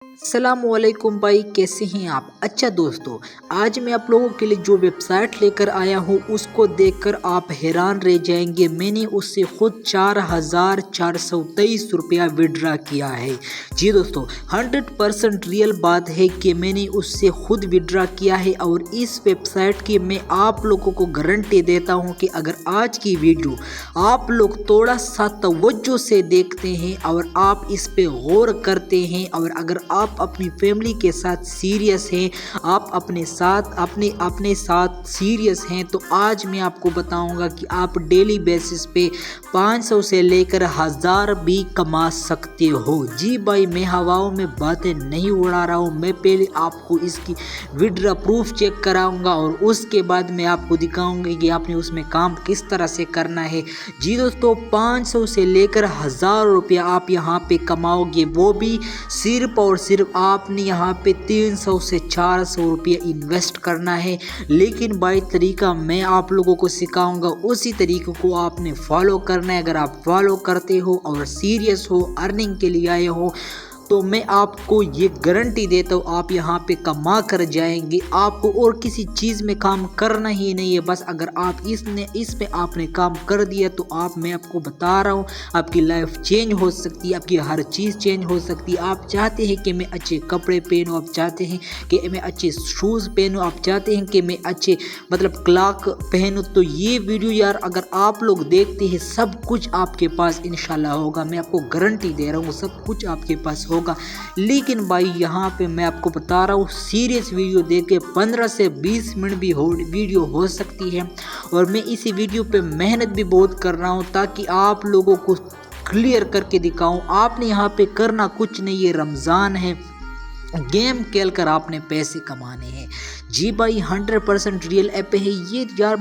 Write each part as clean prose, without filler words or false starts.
अस्सलामुअलैकुम भाई, कैसे हैं आप। अच्छा दोस्तों, आज मैं आप लोगों के लिए जो वेबसाइट लेकर आया हूँ उसको देखकर आप हैरान रह जाएंगे। मैंने उससे खुद 4,423 रुपया विड्रा किया है। जी दोस्तों, 100% रियल बात है कि मैंने उससे खुद विड्रा किया है। और इस वेबसाइट की मैं आप लोगों को गारंटी देता हूँ कि अगर आज की वीडियो आप लोग थोड़ा सा तवज्जो से देखते हैं और आप इस पे गौर करते हैं और अगर आप अपनी फैमिली के साथ सीरियस हैं, आप अपने साथ सीरियस हैं, तो आज मैं आपको बताऊंगा कि आप डेली बेसिस पे 500 से लेकर 1000 भी कमा सकते हो। जी भाई, मैं हवाओं में बातें नहीं उड़ा रहा हूँ। मैं पहले आपको इसकी विड्रा प्रूफ चेक कराऊंगा और उसके बाद मैं आपको दिखाऊंगी कि आपने उसमें काम किस तरह से करना है। जी दोस्तों, 500 से लेकर 1000 रुपया आप यहाँ पे कमाओगे, वो भी सिर्फ और सिर्फ आपने यहाँ पे 300 से 400 रुपया इन्वेस्ट करना है। लेकिन भाई तरीका मैं आप लोगों को सिखाऊंगा, उसी तरीके को आपने फॉलो करना है। अगर आप फॉलो करते हो और सीरियस हो, अर्निंग के लिए आए हो, तो मैं आपको ये गारंटी देता हूँ आप यहाँ पे कमा कर जाएंगे। आपको और किसी चीज़ में काम करना ही नहीं है। बस अगर आप इसमें आपने काम कर दिया तो मैं आपको बता रहा हूँ आपकी लाइफ चेंज हो सकती है, आपकी हर चीज़ चेंज हो सकती है। आप चाहते हैं कि मैं अच्छे कपड़े पहनूँ, आप चाहते हैं कि मैं अच्छे शूज़ पहनूँ, आप चाहते हैं कि मैं अच्छे क्लॉक पहनूँ, तो ये वीडियो यार अगर आप लोग देखते हैं सब कुछ आपके पास इंशाल्लाह होगा। मैं आपको गारंटी दे रहा हूँ सब कुछ आपके पास होगा। लेकिन भाई यहाँ पे मैं आपको बता रहा हूँ सीरियस वीडियो देख के 15 से 20 मिनट भी वीडियो हो सकती है। और मैं इसी वीडियो पे मेहनत भी बहुत कर रहा हूँ ताकि आप लोगों को क्लियर करके दिखाऊं। आपने यहाँ पे करना कुछ नहीं है, रमज़ान है, गेम खेल कर आपने पैसे कमाने हैं। जी भाई, 100% रियल ऐप है ये यार।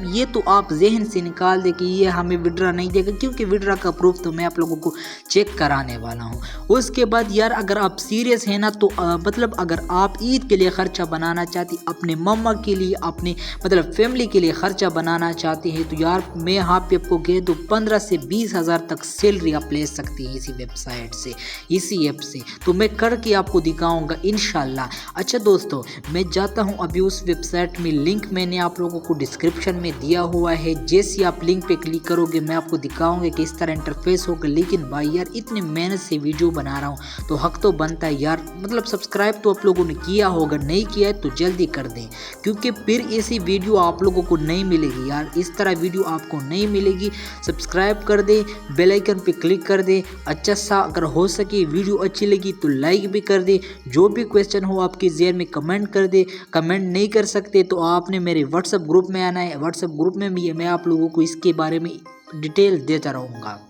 ये तो आप जहन से निकाल दे कि ये हमें विड्रा नहीं देगा, क्योंकि विड्रा का प्रूफ तो मैं आप लोगों को चेक कराने वाला हूँ। उसके बाद यार अगर आप सीरियस हैं ना, तो अगर आप ईद के लिए ख़र्चा बनाना चाहती, अपने मम्मा के लिए, अपने फैमिली के लिए ख़र्चा बनाना चाहते हैं, तो यार मैं यहाँ पे आपको कह दूँ 15 से 20 हज़ार तक सैलरी आप ले सकती हैं इसी वेबसाइट से, इसी ऐप से। तो मैं करके आपको दिखाऊंगा इंशाल्लाह। अच्छा दोस्तों, मैं जाता हूँ अभी उस वेबसाइट में, लिंक मैंने आप लोगों को डिस्क्रिप्शन में दिया हुआ है। जैसे आप लिंक पे क्लिक करोगे मैं आपको दिखाऊंगा कि इस तरह इंटरफेस होगा। लेकिन भाई यार इतनी मेहनत से वीडियो बना रहा हूँ तो हक तो बनता है यार। सब्सक्राइब तो आप लोगों ने किया होगा, नहीं किया है तो जल्दी कर दें, क्योंकि फिर ऐसी वीडियो आप लोगों को नहीं मिलेगी यार, इस तरह वीडियो आपको नहीं मिलेगी। सब्सक्राइब कर दें, बेल आइकन पे क्लिक कर दें। अच्छा सा अगर हो सके वीडियो अच्छी लगी तो लाइक भी कर दें। जो भी क्वेश्चन हो आपके ज़हन में कमेंट कर दे। कमेंट नहीं कर सकते तो आपने मेरे व्हाट्सएप ग्रुप में आना है। व्हाट्सएप ग्रुप में भी मैं आप लोगों को इसके बारे में डिटेल देता रहूँगा।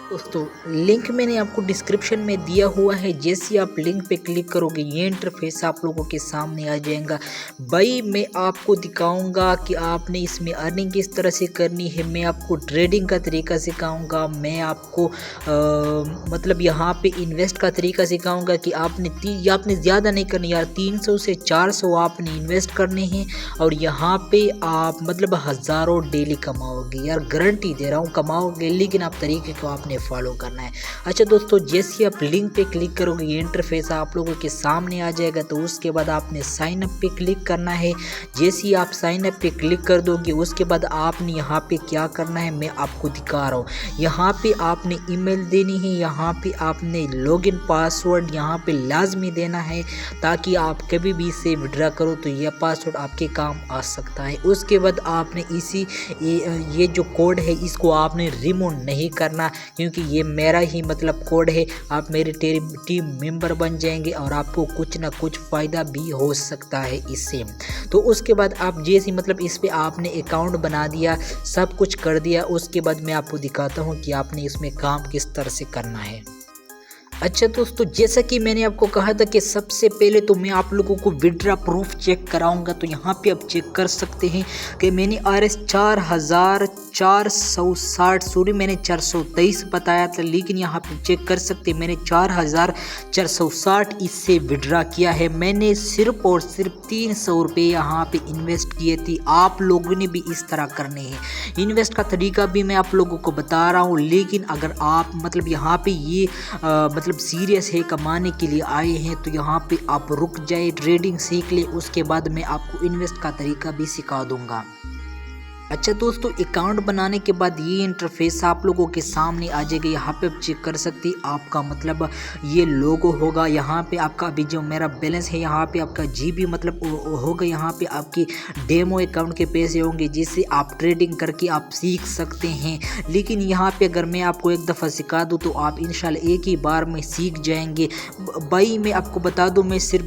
दोस्तों, लिंक मैंने आपको डिस्क्रिप्शन में दिया हुआ है। जैसे आप लिंक पे क्लिक करोगे ये इंटरफेस आप लोगों के सामने आ जाएगा। भाई मैं आपको दिखाऊंगा कि आपने इसमें अर्निंग किस तरह से करनी है। मैं आपको ट्रेडिंग का तरीका सिखाऊंगा। मैं आपको यहाँ पे इन्वेस्ट का तरीका सिखाऊंगा कि आपने ज़्यादा नहीं करनी यार, 300 से 400 आपने इन्वेस्ट करने हैं और यहाँ पे आप हज़ारों डेली कमाओगे यार, गारंटी दे रहा हूँ कमाओगे। लेकिन आप तरीके को आपने फॉलो करना है। अच्छा दोस्तों, जैसे आप लिंक पे क्लिक करोगे ये इंटरफेस आप लोगों के सामने आ जाएगा। तो उसके बाद आपने साइन अप पे क्लिक करना है। जैसे ही आप साइन अप पे क्लिक कर दोगे उसके बाद आपने यहाँ पे क्या करना है मैं आपको दिखा रहा हूँ। यहाँ पे आपने ईमेल देनी है, यहाँ पे आपने लॉगिन पासवर्ड यहाँ पे लाजमी देना है, ताकि आप कभी भी इसे विड्रा करो तो यह पासवर्ड आपके काम आ सकता है। उसके बाद आपने ये जो कोड है इसको आपने रिमूव नहीं करना, क्योंकि ये मेरा ही कोड है। आप मेरे टीम मेंबर बन जाएंगे और आपको कुछ ना कुछ फ़ायदा भी हो सकता है इससे। तो उसके बाद आप जैसे इस पे आपने अकाउंट बना दिया, सब कुछ कर दिया, उसके बाद मैं आपको दिखाता हूँ कि आपने इसमें काम किस तरह से करना है। अच्छा दोस्तों, जैसा कि मैंने आपको कहा था कि सबसे पहले तो मैं आप लोगों को विड्रा प्रूफ चेक कराऊंगा। तो यहाँ पे आप चेक कर सकते हैं कि मैंने RS 4,460 मैंने 423 बताया था, लेकिन यहाँ पे चेक कर सकते हैं मैंने 4,460 इससे विड्रा किया है। मैंने सिर्फ और सिर्फ 300 रुपये यहाँ पे इन्वेस्ट किए थे, आप लोगों ने भी इस तरह करने हैं। इन्वेस्ट का तरीका भी मैं आप लोगों को बता रहा हूँ, लेकिन अगर आप मतलब यहाँ पे ये मतलब सीरियस है कमाने के लिए आए हैं तो यहाँ पे आप रुक जाए, ट्रेडिंग सीख ले, उसके बाद मैं आपको इन्वेस्ट का तरीका भी सिखा दूंगा। अच्छा दोस्तों, अकाउंट बनाने के बाद ये इंटरफेस आप लोगों के सामने आ जाएगा। यहाँ पे आप चेक कर सकते हैं, आपका मतलब ये लोगो होगा। यहाँ पे आपका अभी जो मेरा बैलेंस है, यहाँ पे आपका जीबी मतलब होगा। यहाँ पे आपकी डेमो अकाउंट के पैसे होंगे जिससे आप ट्रेडिंग करके आप सीख सकते हैं। लेकिन यहाँ पे अगर मैं आपको एक दफ़ा सिखा दूँ तो आप इंशाल्लाह एक ही बार में सीख जाएंगे। भाई मैं आपको बता दूँ, मैं सिर्फ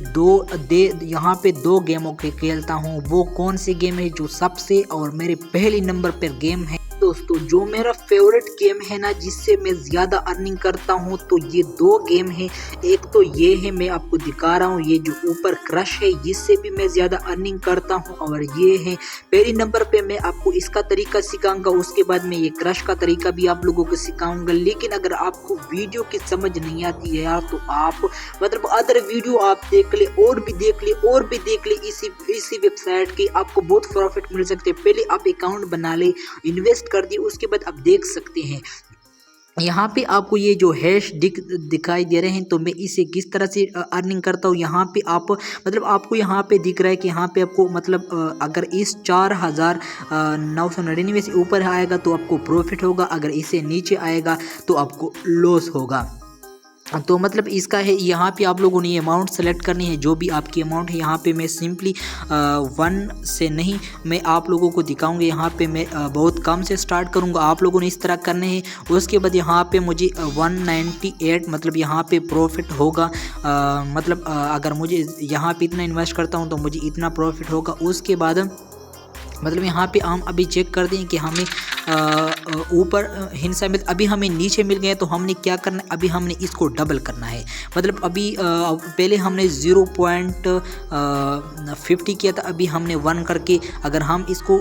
यहाँ पे दो गेमों के खेलता हूँ। वो कौन से गेम है जो सबसे और मेरे पहले नंबर पर गेम है दोस्तों, जो मेरा फेवरेट गेम है ना, जिससे मैं ज़्यादा अर्निंग करता हूँ, तो ये दो गेम है। एक तो ये है, मैं आपको दिखा रहा हूँ, ये जो ऊपर क्रश है, जिससे भी मैं ज़्यादा अर्निंग करता हूँ। और ये है पहले नंबर पे, मैं आपको इसका तरीका सिखाऊंगा, उसके बाद मैं ये क्रश का तरीका भी आप लोगों को सिखाऊंगा। लेकिन अगर आपको वीडियो की समझ नहीं आती है यार, तो आप मतलब अदर वीडियो आप देख ले और भी देख ले इसी वेबसाइट के, आपको बहुत प्रॉफिट मिल सकते हैं। पहले आप अकाउंट बना ले, इन्वेस्ट कर दिए, उसके बाद आप देख सकते हैं यहाँ पे आपको ये जो हैश दिखाई दे रहे हैं, तो मैं इसे किस तरह से अर्निंग करता हूँ। यहाँ पे आप मतलब आपको यहाँ पे दिख रहा है कि यहाँ पे आपको मतलब अगर इस 4999 से ऊपर आएगा तो आपको प्रॉफिट होगा, अगर इससे नीचे आएगा तो आपको लॉस होगा। तो मतलब इसका है, यहाँ पे आप लोगों ने ये अमाउंट सेलेक्ट करनी है, जो भी आपकी अमाउंट है। यहाँ पे मैं सिंपली 1 से नहीं, मैं आप लोगों को दिखाऊंगा। यहाँ पे मैं बहुत कम से स्टार्ट करूँगा, आप लोगों ने इस तरह करने हैं। उसके बाद यहाँ पे मुझे 198 मतलब यहाँ पे प्रॉफिट होगा। मतलब अगर मुझे यहाँ पे इतना इन्वेस्ट करता हूँ तो मुझे इतना प्रॉफिट होगा। उसके बाद मतलब यहाँ पे हम अभी चेक कर दें कि हमें ऊपर हिस्सा मिल, अभी हमें नीचे मिल गए, तो हमने क्या करना है, अभी हमने इसको डबल करना है। मतलब अभी पहले हमने 0.50 किया था, अभी हमने 1 करके अगर हम इसको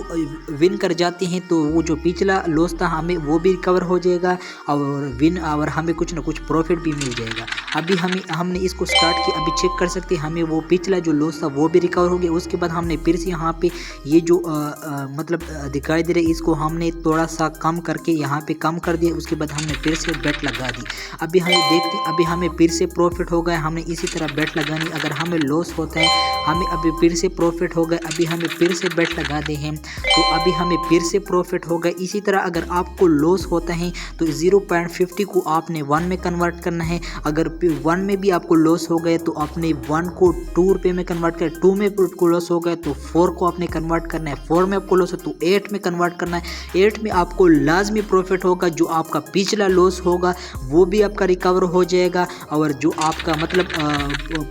विन कर जाते हैं तो वो जो पिछला लॉस था हमें वो भी रिकवर हो जाएगा और हमें कुछ ना कुछ प्रॉफिट भी मिल जाएगा। अभी हमने इसको स्टार्ट किया, अभी चेक कर सकते हैं हमें वो पिछला जो लॉस था वो भी रिकवर हो गया। उसके बाद हमने फिर से यहाँ पे ये जो मतलब दिखाई दे रहा है, इसको हमने थोड़ा सा कम करके यहाँ पे कम कर दिया। उसके बाद हमने फिर से बेट लगा दी। अभी हम देखते, अभी हमें फिर से प्रॉफिट हो गया। हमने इसी तरह बेट लगानी, अगर हमें लॉस होता है हमें अभी फिर से प्रॉफिट हो गया। अभी हमें फिर से बेट लगा दे हैं तो अभी हमें फिर से प्रॉफिट हो गया। इसी तरह अगर आपको लॉस होता है तो 0.50 को आपने 1 में कन्वर्ट करना है। अगर 1 में भी आपको लॉस हो गया तो आपने 1 को 2 रुपये में कन्वर्ट कर, 2 में आपको लॉस हो गया तो 4 को आपने कन्वर्ट करना है, 4 में आपको लॉस है तो 8 में कन्वर्ट करना है। 8 में आपको लाजमी प्रॉफिट होगा, जो आपका पिछला लॉस होगा वो भी आपका रिकवर हो जाएगा और जो आपका मतलब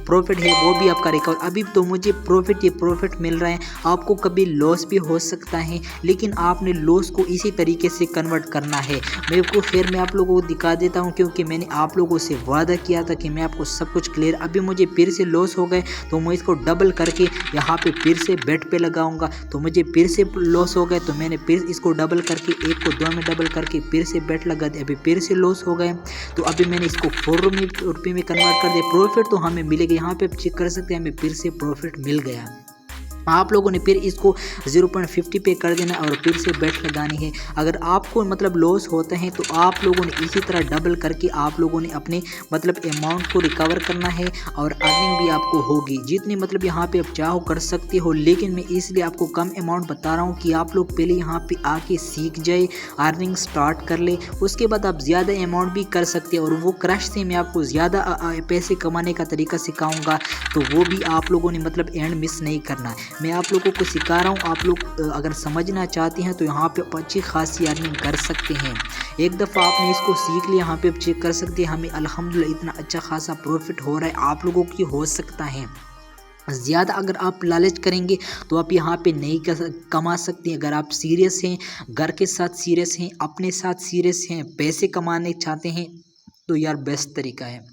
प्रॉफिट है वो भी आपका रिकवर। अभी तो मुझे प्रॉफिट मिल रहा है, आपको कभी लॉस भी हो सकता है, लेकिन आपने लॉस को इसी तरीके से कन्वर्ट करना है। मैं आप लोगों को दिखा देता हूँ, क्योंकि मैंने आप लोगों से वादा किया था कि मैं आपको सब कुछ क्लियर। अभी मुझे फिर से लॉस हो गए तो मैं इसको डबल करके यहाँ पे फिर से बेट पे लगाऊंगा। तो मुझे फिर से लॉस हो गए तो मैंने फिर इसको डबल करके 1 को 2 में डबल करके फिर से बेट लगा दिया। अभी फिर से लॉस हो गए तो अभी मैंने इसको 4 रुपये में कन्वर्ट कर दिया। प्रॉफिट तो हमें मिलेगा, यहाँ पे चेक कर सकते हैं हमें फिर से प्रॉफिट मिल गया। आप लोगों ने फिर इसको 0.50 पे कर देना और फिर से बेट लगानी है। अगर आपको मतलब लॉस होता है तो आप लोगों ने इसी तरह डबल करके आप लोगों ने अपने मतलब अमाउंट को रिकवर करना है और अर्निंग भी आपको होगी। जितनी मतलब यहाँ पे आप चाहो कर सकते हो, लेकिन मैं इसलिए आपको कम अमाउंट बता रहा हूँ कि आप लोग पहले यहाँ पे आके सीख जाए, अर्निंग स्टार्ट कर ले, उसके बाद आप ज़्यादा अमाउंट भी कर सकते हैं। और वो क्रश से मैं आपको ज़्यादा पैसे कमाने का तरीका सिखाऊँगा, तो वो भी आप लोगों ने मतलब एंड मिस नहीं करना। मैं आप लोगों को सिखा रहा हूँ, आप लोग अगर समझना चाहते हैं तो यहाँ पे अच्छी खासी अर्निंग कर सकते हैं। एक दफ़ा आपने इसको सीख लिया, यहाँ पे आप चेक कर सकते हैं हमें अल्हम्दुलिल्लाह इतना अच्छा खासा प्रॉफिट हो रहा है, आप लोगों की हो सकता है। ज़्यादा अगर आप लालच करेंगे तो आप यहाँ पे नहीं कमा सकते। अगर आप सीरियस हैं, घर के साथ सीरियस हैं, अपने साथ सीरियस हैं, पैसे कमाने चाहते हैं तो यार बेस्ट तरीका है।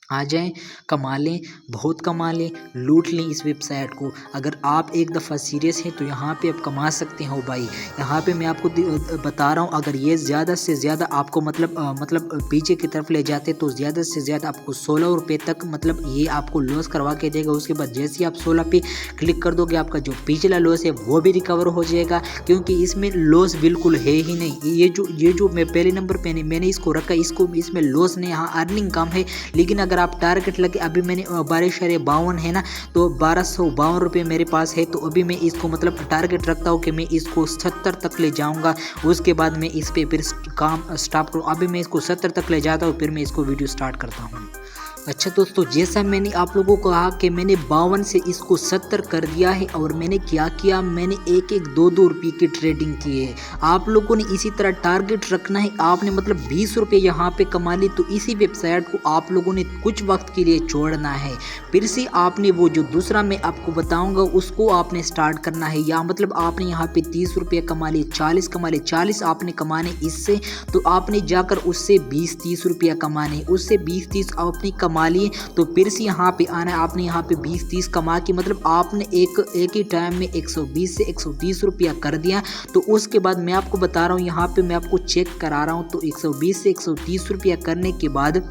आ जाएं, कमा लें, बहुत कमा लें, लूट लें इस वेबसाइट को। अगर आप एक दफ़ा सीरियस हैं तो यहाँ पे आप कमा सकते हो भाई। यहाँ पे मैं आपको बता रहा हूँ, अगर ये ज़्यादा से ज़्यादा आपको मतलब पीछे की तरफ ले जाते तो ज़्यादा से ज़्यादा आपको 16 रुपये तक मतलब ये आपको लॉस करवा के देगा। उसके बाद जैसे ही आप 16 पे क्लिक कर दोगे आपका जो पिछला लॉस है वो भी रिकवर हो जाएगा, क्योंकि इसमें लॉस बिल्कुल है ही नहीं। ये जो मैं पहले नंबर पे मैंने इसको रखा, इसमें लॉस नहीं, हाँ अर्निंग कम है। लेकिन अगर आप टारगेट लगे, अभी मैंने 1252 है ना, तो 1252 रुपये मेरे पास है। तो अभी मैं इसको मतलब टारगेट रखता हूँ कि मैं इसको 70 तक ले जाऊँगा। उसके बाद मैं इस पे फिर काम स्टार्ट करूँ। अभी मैं इसको 70 तक ले जाता हूँ, फिर मैं इसको वीडियो स्टार्ट करता हूँ। अच्छा दोस्तों, जैसा मैंने आप लोगों को कहा कि मैंने 52 से इसको 70 कर दिया है, और मैंने क्या किया, मैंने एक 2 रुपये की ट्रेडिंग की है। आप लोगों ने इसी तरह टारगेट रखना है। आपने मतलब 20 रुपये यहाँ पे कमा ली, तो इसी वेबसाइट को आप लोगों ने कुछ वक्त के लिए छोड़ना है। फिर से आपने वो जो दूसरा मैं आपको बताऊँगा उसको आपने स्टार्ट करना है। या मतलब आपने यहाँ पे 30 रुपये कमा लिए, 40 कमा लिए, 40 आपने कमाने इससे, तो आपने जाकर उससे 20-30 रुपया कमाने, उससे 20-30 आपने कमा लिए, तो फिर से यहाँ पे आना है। आपने यहाँ पे 20-30 कमा के मतलब आपने एक ही टाइम में 120 से 130 रुपया कर दिया। तो उसके बाद मैं आपको बता रहा हूँ, यहाँ पे मैं आपको चेक करा रहा हूँ, तो 120 से 130 रुपया करने के बाद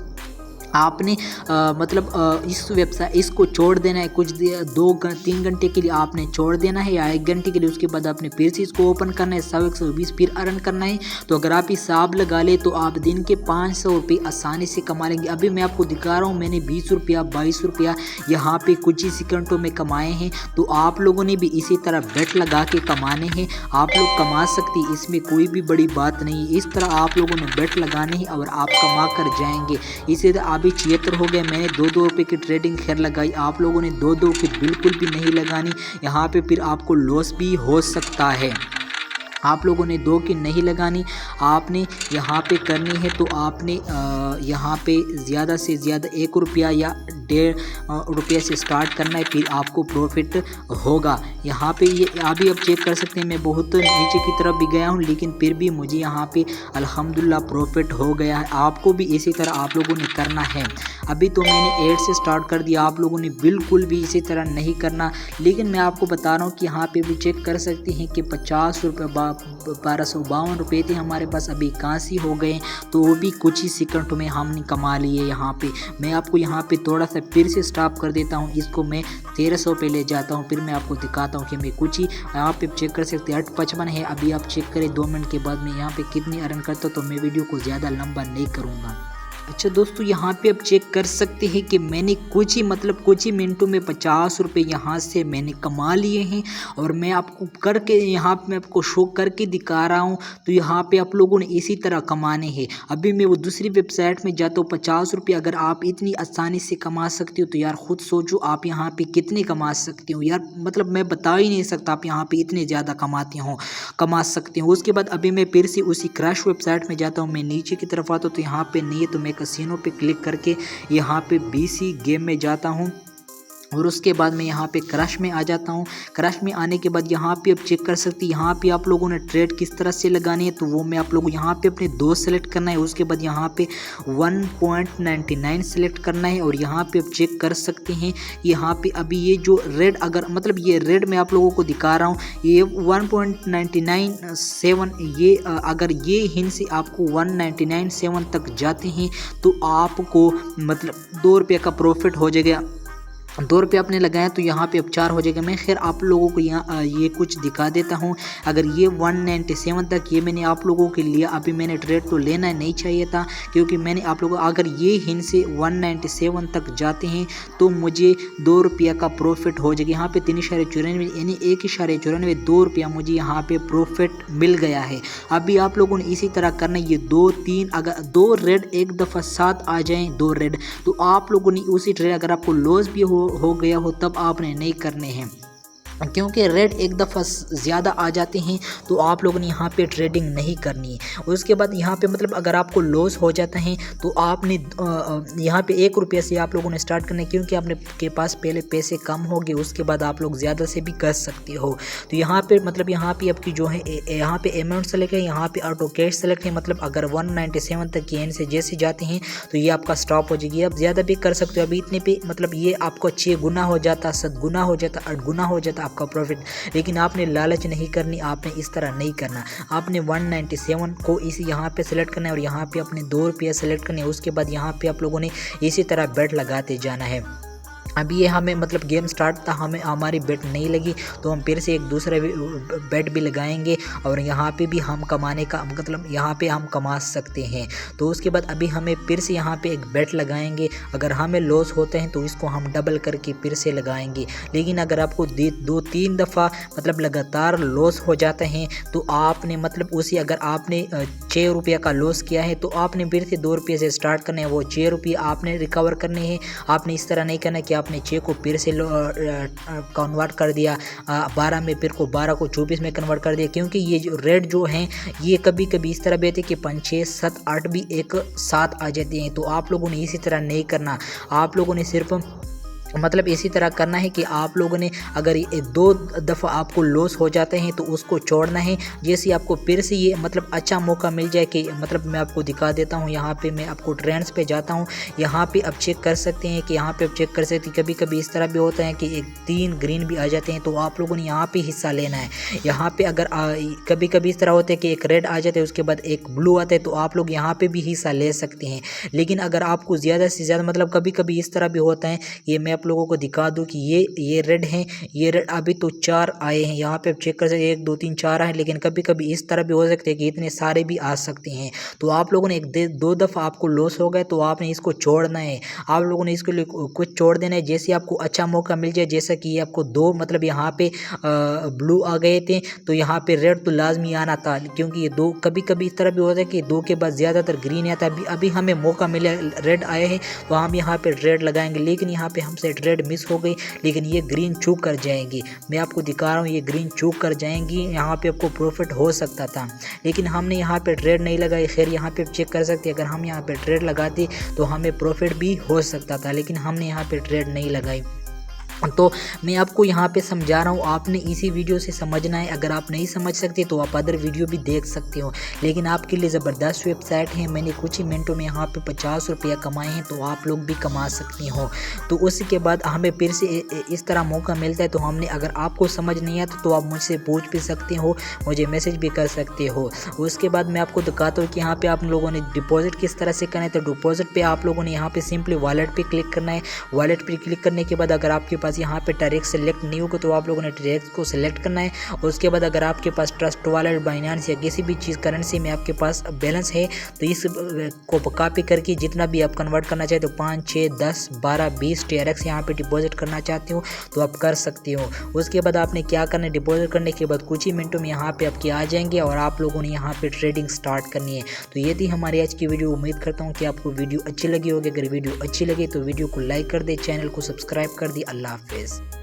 आपने इस वेबसाइट इसको छोड़ देना है। कुछ 2-3 घंटे के लिए आपने छोड़ देना है, या 1 घंटे के लिए। उसके बाद आपने फिर से इसको ओपन करना है, 100-120 फिर अर्न करना है। तो अगर आप हिसाब लगा ले तो आप दिन के 500 रुपये आसानी से कमा लेंगे। अभी मैं आपको दिखा रहा हूँ, मैंने 20 रुपया 22 रुपया यहाँ पे कुछ ही सेकंडों में कमाए हैं। तो आप लोगों ने भी इसी तरह बेट लगा के कमाने हैं। आप लोग कमा सकते हैं, इसमें कोई भी बड़ी बात नहीं है। इस तरह आप लोगों ने बेट लगाने हैं और आप कमा कर जाएंगे। इसी तरह अभी 76 हो गया। मैंने 2-2 रुपये की ट्रेडिंग खैर लगाई, आप लोगों ने 2-2 की बिल्कुल भी नहीं लगानी। यहाँ पे फिर आपको लॉस भी हो सकता है। आप लोगों ने 2 की नहीं लगानी, आपने यहाँ पे करनी है। तो आपने यहाँ पे ज़्यादा से ज़्यादा 1 रुपया या 1.5 रुपये से स्टार्ट करना है, फिर आपको प्रॉफिट होगा। यहाँ पे ये अभी आप चेक कर सकते हैं, मैं बहुत नीचे की तरफ भी गया हूँ, लेकिन फिर भी मुझे यहाँ पे अल्हम्दुलिल्लाह प्रॉफिट हो गया है। आपको भी इसी तरह आप लोगों ने करना है। अभी तो मैंने 8 से स्टार्ट कर दिया, आप लोगों ने बिल्कुल भी इसी तरह नहीं करना। लेकिन मैं आपको बता रहा हूँ कि यहाँ पे भी चेक कर सकते हैं कि 50 रुपये 1252 रुपये थे हमारे पास, अभी 81 हो गए। तो वो भी कुछ ही सेकंड में हमने कमा लिए। यहाँ पे मैं आपको यहाँ पे थोड़ा सा फिर से स्टॉप कर देता हूँ, इसको मैं 1300 पे ले जाता हूँ, फिर मैं आपको दिखाता हूँ कि मैं कुछ ही यहाँ पे चेक कर सकते हैं। 855 है। अभी आप चेक करें 2 मिनट के बाद मैं यहाँ पे कितनी अर्न करता हूँ। तो मैं वीडियो को ज़्यादा लंबा नहीं करूँगा। अच्छा दोस्तों, यहाँ पे आप चेक कर सकते हैं कि मैंने कुछ ही मिनटों में 50 रुपये यहाँ से मैंने कमा लिए हैं। और मैं आपको करके यहाँ पे मैं आपको शो करके दिखा रहा हूँ। तो यहाँ पे आप लोगों ने इसी तरह कमाने हैं। अभी मैं वो दूसरी वेबसाइट में जाता हूँ। 50 रुपये अगर आप इतनी आसानी से कमा सकते हो तो यार खुद सोचो आप यहाँ पे कितने कमा सकते हो। यार मतलब मैं बता ही नहीं सकता आप यहाँ पे इतने ज़्यादा कमा सकते हो। उसके बाद अभी मैं फिर से उसी क्रश वेबसाइट में जाता हूँ। मैं नीचे की तरफ आता हूँ, तो यहाँ पे नहीं है, तो मैं कसिनो पे क्लिक करके यहाँ पे BC गेम में जाता हूँ। और उसके बाद मैं यहाँ पे क्रश में आ जाता हूँ। क्रश में आने के बाद यहाँ पे आप चेक कर सकते हैं, यहाँ पे आप लोगों ने ट्रेड किस तरह से लगानी है। तो वो मैं आप लोगों को यहाँ पे अपने 2 सेलेक्ट करना है। उसके बाद यहाँ पे 1.99 सेलेक्ट करना है। और यहाँ पे आप चेक कर सकते हैं, यहाँ पे अभी ये जो रेड अगर मतलब ये रेड मैं आप लोगों को दिखा रहा हूँ, ये 1.997 ये अगर ये हिन से आपको 1.997 तक जाते हैं तो आपको मतलब 2 रुपये का प्रॉफिट हो जाएगा। 2 रुपये आपने लगाया तो यहाँ पे अब 4 हो जाएगा। मैं खैर आप लोगों को यहाँ ये कुछ दिखा देता हूँ। अगर ये 197 तक ये मैंने आप लोगों के लिया। अभी मैंने ट्रेड तो लेना नहीं चाहिए था, क्योंकि मैंने आप लोगों अगर ये हिन से 197 तक जाते हैं तो मुझे 2 रुपया का प्रॉफिट हो जाएगा। यहाँ पे 3.94 यानी 1.94 2 रुपया मुझे यहाँ पे प्रॉफिट मिल गया है। अभी आप लोगों ने इसी तरह करना, ये 2-3 अगर 2 रेड एक दफ़ा साथ आ जाएँ 2 रेड, तो आप लोगों ने उसी ट्रेड अगर आपको लॉस भी हो गया हो तब आपने नहीं करने हैं। क्योंकि रेड एक दफ़ा ज़्यादा आ जाते हैं तो आप लोगों ने यहाँ पे ट्रेडिंग नहीं करनी है। उसके बाद यहाँ पे मतलब अगर आपको लॉस हो जाता है तो आपने यहाँ पे 1 रुपये से आप लोगों ने स्टार्ट करना है, क्योंकि आपने के पास पहले पैसे कम हो गए, उसके बाद आप लोग ज़्यादा से भी कर सकते हो। तो यहाँ पे मतलब यहाँ पे आपकी जो है यहाँ पे अमाउंट सेलेक्ट है, यहाँ पे ऑटो कैश सेलेक्ट है। मतलब अगर 197 तक की एंड से जैसे जाते हैं तो ये आपका स्टॉप हो जाएगी। आप ज़्यादा भी कर सकते हो, अभी इतने पे मतलब ये आपको 6 गुना हो जाता, 7 गुना हो जाता, 8 गुना हो जाता आपका प्रॉफिट। लेकिन आपने लालच नहीं करनी, आपने इस तरह नहीं करना। आपने 197 को इस यहाँ पे सेलेक्ट करना है और यहाँ पे अपने 2 रुपये सेलेक्ट करने हैं। उसके बाद यहाँ पे आप लोगों ने इसी तरह बेट लगाते जाना है। अभी ये हमें मतलब गेम स्टार्ट था, हमें हमारी बेट नहीं लगी तो हम फिर से एक दूसरा बेट भी लगाएंगे और यहाँ पे भी हम कमाने का मतलब यहाँ पे हम कमा सकते हैं। तो उसके बाद अभी हमें फिर से यहाँ पे एक बेट लगाएंगे। अगर हमें लॉस होते हैं तो इसको हम डबल करके फिर से लगाएंगे। लेकिन अगर आपको 2-3 दफ़ा मतलब लगातार लॉस हो जाते हैं तो आपने मतलब उसी अगर आपने 6 रुपये का लॉस किया है तो आपने फिर से 2 रुपये से स्टार्ट करना है। वो 6 रुपये आपने रिकवर करने हैं। आपने इस तरह नहीं करना कि आपने 6 को फिर से कन्वर्ट कर दिया 12 में, फिर को 12 को 24 में कन्वर्ट कर दिया। क्योंकि ये जो रेड जो हैं ये कभी कभी इस तरह भी होते हैं कि 5, 6, 7, 8 भी एक साथ आ जाते हैं। तो आप लोगों ने इसी तरह नहीं करना। आप लोगों ने सिर्फ मतलब इसी तरह करना है कि आप लोगों ने अगर 2 दफ़ा आपको लॉस हो जाते हैं तो उसको छोड़ना है। जैसे आपको फिर से ये मतलब अच्छा मौका मिल जाए कि मतलब मैं आपको दिखा देता हूँ। यहाँ पे मैं आपको ट्रेंड्स पे जाता हूँ। यहाँ पे आप चेक कर सकते हैं कि यहाँ पे आप चेक कर सकते हैं कभी कभी इस तरह भी होता है कि 3 ग्रीन भी आ जाते हैं तो आप लोगों ने यहाँ पे हिस्सा लेना है। यहाँ पे अगर कभी कभी इस तरह होता है कि एक रेड आ जाता है उसके बाद एक ब्लू आता है तो आप लोग यहाँ पे भी हिस्सा ले सकते हैं। लेकिन अगर आपको ज़्यादा से ज़्यादा मतलब कभी कभी इस तरह भी होता है, ये मैं आप लोगों को दिखा दूं कि ये रेड हैं, ये रेड अभी तो 4 आए हैं। यहाँ पे आप चेक कर सकते हैं 1 2 3 4 आए, लेकिन कभी कभी इस तरह भी हो सकते हैं कि इतने सारे भी आ सकते हैं। तो आप लोगों ने 2 दफ़ा आपको लॉस हो गए तो आपने इसको छोड़ना है। आप लोगों ने इसके लिए कुछ छोड़ देना है। जैसे आपको अच्छा मौका मिल जाए, जैसा कि आपको 2 मतलब यहाँ पे ब्लू आ गए थे तो यहाँ पे रेड तो लाजमी आना था, क्योंकि ये 2 कभी कभी इस तरह भी होता है कि 2 के बाद ज़्यादातर ग्रीन आता है। अभी हमें मौका मिला रेड आए हैं तो हम यहाँ पे रेड लगाएंगे। लेकिन यहाँ पे हमसे रेड मिस हो गई, लेकिन ये ग्रीन चूक कर जाएंगी। मैं आपको दिखा रहा हूँ ये ग्रीन चूक कर जाएंगी। यहाँ पे आपको प्रॉफिट हो सकता था, लेकिन हमने यहाँ पे ट्रेड नहीं लगाई। खैर यहाँ पे चेक कर सकते हैं, अगर हम यहाँ पे ट्रेड लगाते तो हमें प्रॉफिट भी हो सकता था, लेकिन हमने यहाँ पे ट्रेड नहीं लगाई। तो मैं आपको यहाँ पे समझा रहा हूँ, आपने इसी वीडियो से समझना है। अगर आप नहीं समझ सकते तो आप अदर वीडियो भी देख सकते हो। लेकिन आपके लिए ज़बरदस्त वेबसाइट है। मैंने कुछ ही मिनटों में यहाँ पे 50 रुपया कमाए हैं, तो आप लोग भी कमा सकते हो। तो उसके बाद हमें फिर से इस तरह मौका मिलता है। तो हमने अगर आपको समझ नहीं आता तो आप मुझसे पूछ भी सकते हो, मुझे मैसेज भी कर सकते हो। उसके बाद मैं आपको दिखाता हूँ कि यहाँ पर आप लोगों ने डिपॉजिट किस तरह से करना है। तो डिपॉजिट पर आप लोगों ने यहाँ पर सिंपली वॉलेट पर क्लिक करना है। वॉलेट पर क्लिक करने के बाद अगर आपके पास यहाँ पे डायरेक्ट सेलेक्ट नहीं होगा तो आप लोगों ने डायरेक्ट को सिलेक्ट करना है। और उसके बाद अगर आपके पास ट्रस्ट वॉलेट, बाइनेंस या किसी भी चीज़ करेंसी में आपके पास बैलेंस है तो इस को कॉपी करके जितना भी आप कन्वर्ट करना चाहते हो 5, 6, 10, 12, 20 TRX यहाँ पे डिपॉजिट करना चाहते हो तो आप कर सकते हो। उसके बाद आपने क्या करना है, डिपॉजिट करने के बाद कुछ ही मिनटों में यहाँ पे आपके आ जाएंगे और आप लोगों ने यहाँ पे ट्रेडिंग स्टार्ट करनी है। तो ये थी हमारी आज की वीडियो। उम्मीद करता हूँ कि आपको वीडियो अच्छी लगी होगी। अगर वीडियो अच्छी लगी तो वीडियो को लाइक कर दे, चैनल को सब्सक्राइब कर दी। अल्लाह हाफिज़।